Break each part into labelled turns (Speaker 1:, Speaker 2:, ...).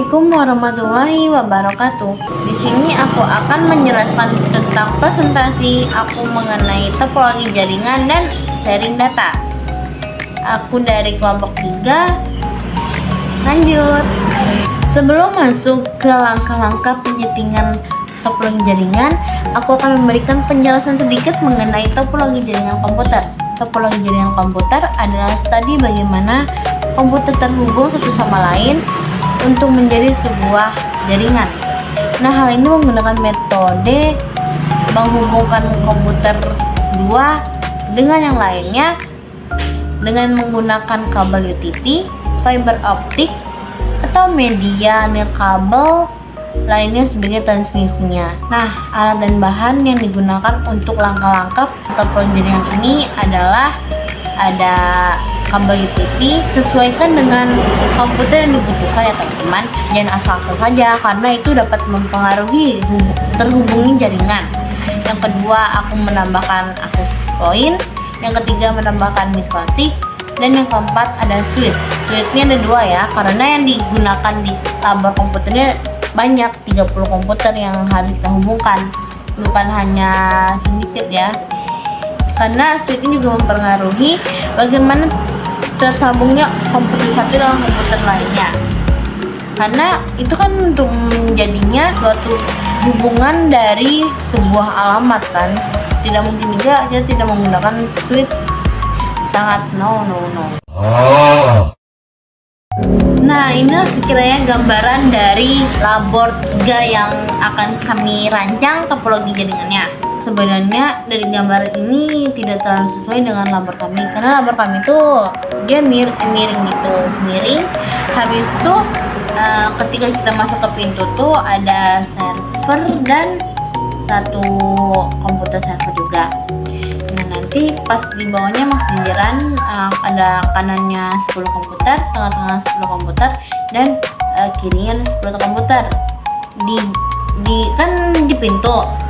Speaker 1: Assalamualaikum warahmatullahi wabarakatuh. Di sini aku akan menjelaskan tentang presentasi aku mengenai topologi jaringan dan sharing data. Aku dari kelompok 3. Lanjut. Sebelum masuk ke langkah-langkah penyetingan topologi jaringan, aku akan memberikan penjelasan sedikit mengenai topologi jaringan komputer. Topologi jaringan komputer adalah studi bagaimana komputer terhubung satu sama lain untuk menjadi sebuah jaringan. Nah, hal ini menggunakan metode menghubungkan komputer dua dengan yang lainnya dengan menggunakan kabel UTP, fiber optik, atau media nirkabel lainnya sebagai transmisinya. Nah, alat dan bahan yang digunakan untuk langkah-langkah topologi jaringan ini adalah ada kabel UTP, sesuaikan dengan komputer yang dibutuhkan ya teman-teman. Jangan asal-asal saja karena itu dapat mempengaruhi terhubungnya jaringan. Yang kedua, aku menambahkan access point. Yang ketiga, menambahkan mikrotik. Dan yang keempat, ada switch. Switchnya ada dua ya, karena yang digunakan di tabel komputernya banyak, 30 komputer yang harus kita hubungkan, bukan hanya sedikit ya. Karena switch ini juga mempengaruhi bagaimana tersambungnya komputer satu dengan komputer lainnya. Karena itu kan untuk menjadinya suatu hubungan dari sebuah alamat kan. Tidak mungkin juga dia tidak menggunakan switch. Sangat no. Nah, inilah sekiranya gambaran dari labor 3 yang akan kami rancang topologi jaringannya. Sebenarnya dari gambar ini tidak terlalu sesuai dengan labor kami, karena labor kami tuh dia miring gitu, miring. Habis itu ketika kita masuk ke pintu tuh ada server dan satu komputer server juga. Nah, nanti pas di bawahnya masjidran ada kanannya 10 komputer, tengah-tengah 10 komputer, dan kirinya ada 10 komputer. Di kan di pintu.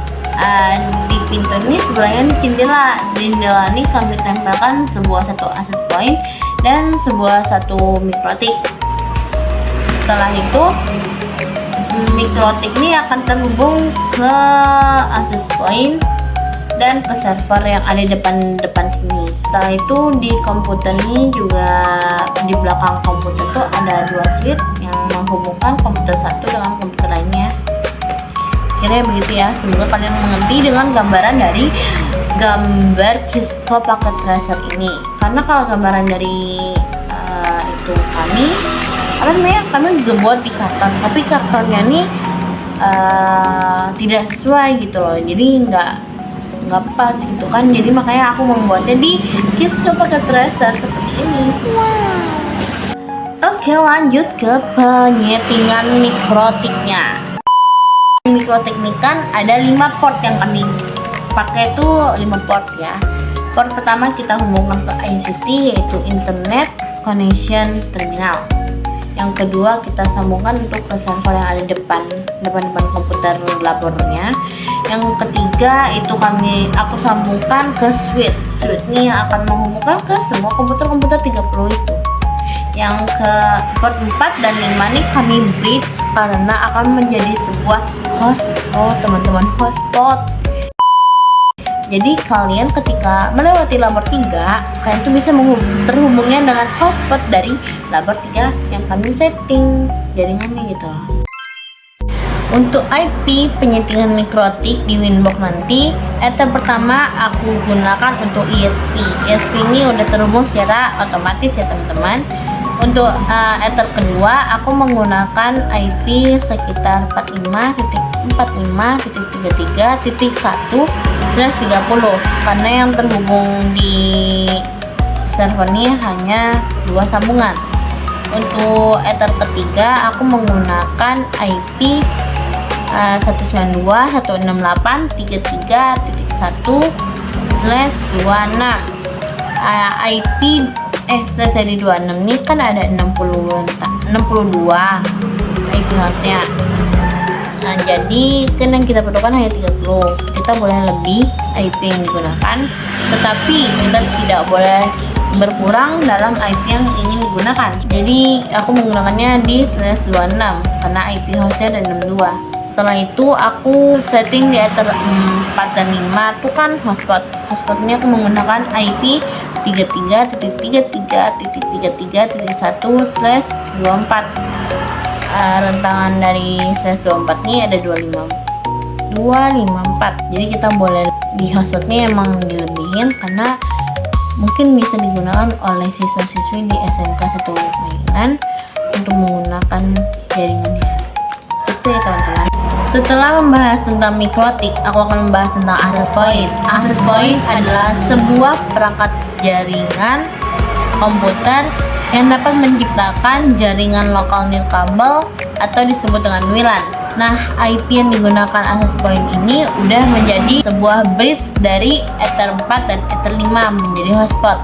Speaker 1: Di pintu ini sebelahnya jendela ini kami tempelkan satu access point dan satu mikrotik. Setelah itu mikrotik ini akan terhubung ke access point dan ke server yang ada di depan sini. Setelah itu di komputer ini juga di belakang komputer tuh ada dua switch yang menghubungkan komputer satu dengan komputer lainnya. Kira begitu ya. Semoga kalian mengerti dengan gambaran dari gambar Cisco paket tracer ini. Karena kalau gambaran dari itu kami juga buat di karton, tapi kartonnya nih tidak sesuai gitu loh. Jadi nggak pas gitu kan. Jadi makanya aku membuatnya di Cisco paket tracer seperti ini. Oke, lanjut ke penyetingan mikrotiknya. Mikrotik ini kan ada 5 port yang kami pakai itu 5 port ya. Port pertama kita hubungkan ke ICT, yaitu Internet Connection Terminal. Yang kedua kita sambungkan untuk ke server yang ada depan komputer labornya. Yang ketiga itu aku sambungkan ke switch. Switch ini yang akan menghubungkan ke semua komputer 30 itu. Yang ke port 4 dan 5 ini kami bridge karena akan menjadi sebuah hotspot, teman-teman, hotspot. Jadi kalian ketika melewati labor 3, kalian tuh bisa terhubungnya dengan hotspot dari labor 3 yang kami setting jaringannya gitu loh. Untuk IP penyetingan mikrotik di Winbox nanti, ether pertama aku gunakan untuk ESP. ESP ini udah terhubung secara otomatis ya teman-teman. Untuk ether kedua aku menggunakan IP sekitar 45.45.33.1/30 karena yang terhubung di server ini hanya 2 sambungan. Untuk ether ketiga aku menggunakan IP 192.168.33.1/26. IP seri 26 ini kan ada 62 IP hostnya. Nah, jadi kan yang kita perlukan hanya 30. Kita boleh lebih IP yang digunakan, tetapi kita tidak boleh berkurang dalam IP yang ingin digunakan. Jadi aku menggunakannya di /26 karena IP hostnya ada 62. Setelah itu aku setting di ether 4 dan 5 itu kan hotspotnya aku menggunakan IP 33.33.33.1/24. Rentangan dari /24 ini ada 254. Jadi kita boleh di hotspotnya emang dilebihin karena mungkin bisa digunakan oleh siswa-siswi di SMK 1 Mainan untuk menggunakan jaringannya. Itu ya teman-teman. Setelah membahas tentang mikrotik, aku akan membahas tentang access point. Access point adalah sebuah perangkat jaringan komputer yang dapat menciptakan jaringan lokal nirkabel atau disebut dengan WLAN. Nah, IP yang digunakan access point ini udah menjadi sebuah bridge dari ether 4 dan ether 5 menjadi hotspot.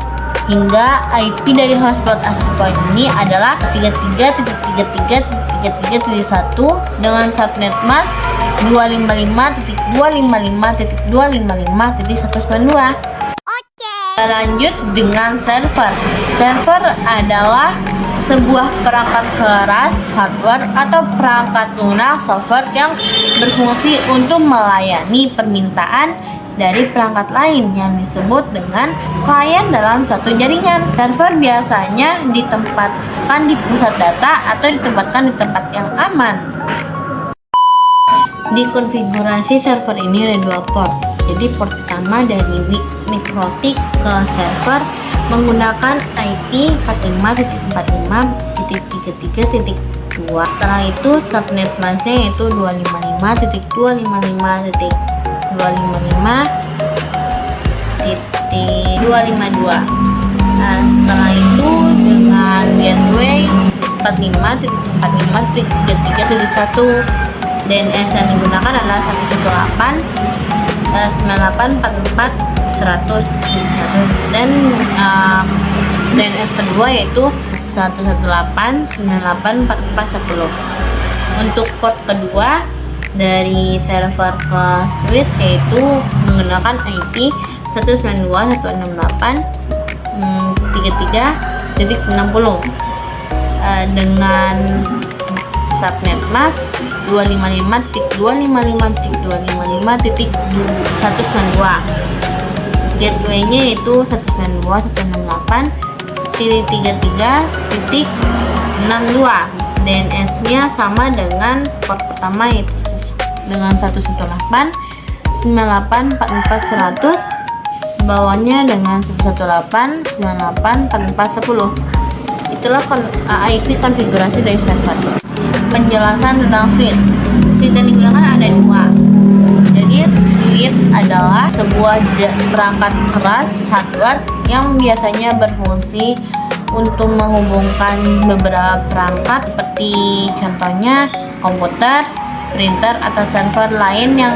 Speaker 1: Hingga IP dari hotspot access point ini adalah 33.33.33.1 dengan subnet mask 255.255.255.192. Lanjut dengan server. Server adalah sebuah perangkat keras hardware atau perangkat lunak software yang berfungsi untuk melayani permintaan dari perangkat lain yang disebut dengan klien dalam satu jaringan. Server biasanya ditempatkan di pusat data atau ditempatkan di tempat yang aman. Di konfigurasi server ini ada 2 port. Jadi port pertama dari mikrotik ke server menggunakan IP 45.45.33.2. Setelah itu subnet masknya yaitu 255.255.255.252. Nah, setelah itu dengan gateway 45.45.33.1. DNS yang digunakan adalah 118.98.44.100 dan DNS kedua yaitu 118.98.44.10. Untuk port kedua dari server ke switch yaitu menggunakan IP 192.168.33.60 dengan subnet mask 255.255.255.192. Gateway-nya yaitu 192.168.33.62. DNS-nya sama dengan port pertama yaitu dengan 118.98.44.100, bawahnya dengan 118.98.44.10. Itulah IP konfigurasi dari server. Penjelasan tentang switch. Switch yang digunakan ada 2. Jadi switch adalah sebuah perangkat keras hardware yang biasanya berfungsi untuk menghubungkan beberapa perangkat seperti contohnya komputer, printer, atau server lain yang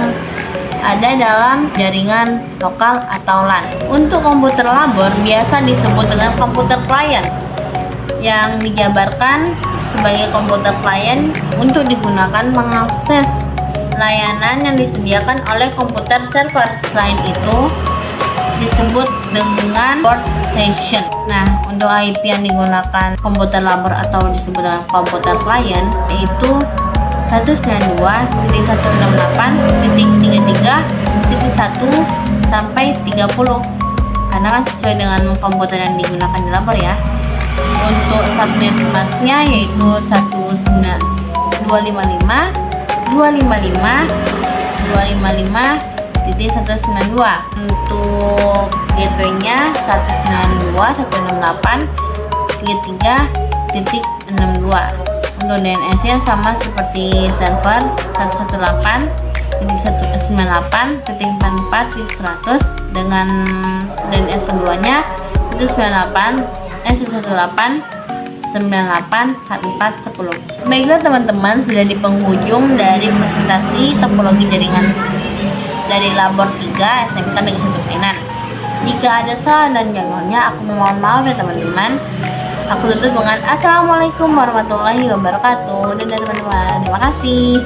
Speaker 1: ada dalam jaringan lokal atau LAN. Untuk komputer labor biasa disebut dengan komputer klien yang dijabarkan sebagai komputer klien untuk digunakan mengakses layanan yang disediakan oleh komputer server. Selain itu disebut dengan workstation. Nah, untuk IP yang digunakan komputer labor atau disebut dengan komputer klien yaitu 192.168.33.1 sampai 30 karena kan sesuai dengan komputer yang digunakan di labor ya. Untuk subnet masknya yaitu 255.255.192. Untuk gateway-nya 192.168.33.62. Untuk DNS-nya sama seperti server 198.98.44.100 dengan DNS keduanya 118.98.44.10. Baiklah teman-teman, sudah di penghujung dari presentasi topologi jaringan dari labor 3 SMK Negeri 1 Mainan. Jika ada salah dan janggalnya, aku mohon maaf ya teman-teman. Aku tutup dengan Assalamualaikum warahmatullahi wabarakatuh. Dan teman-teman, terima kasih.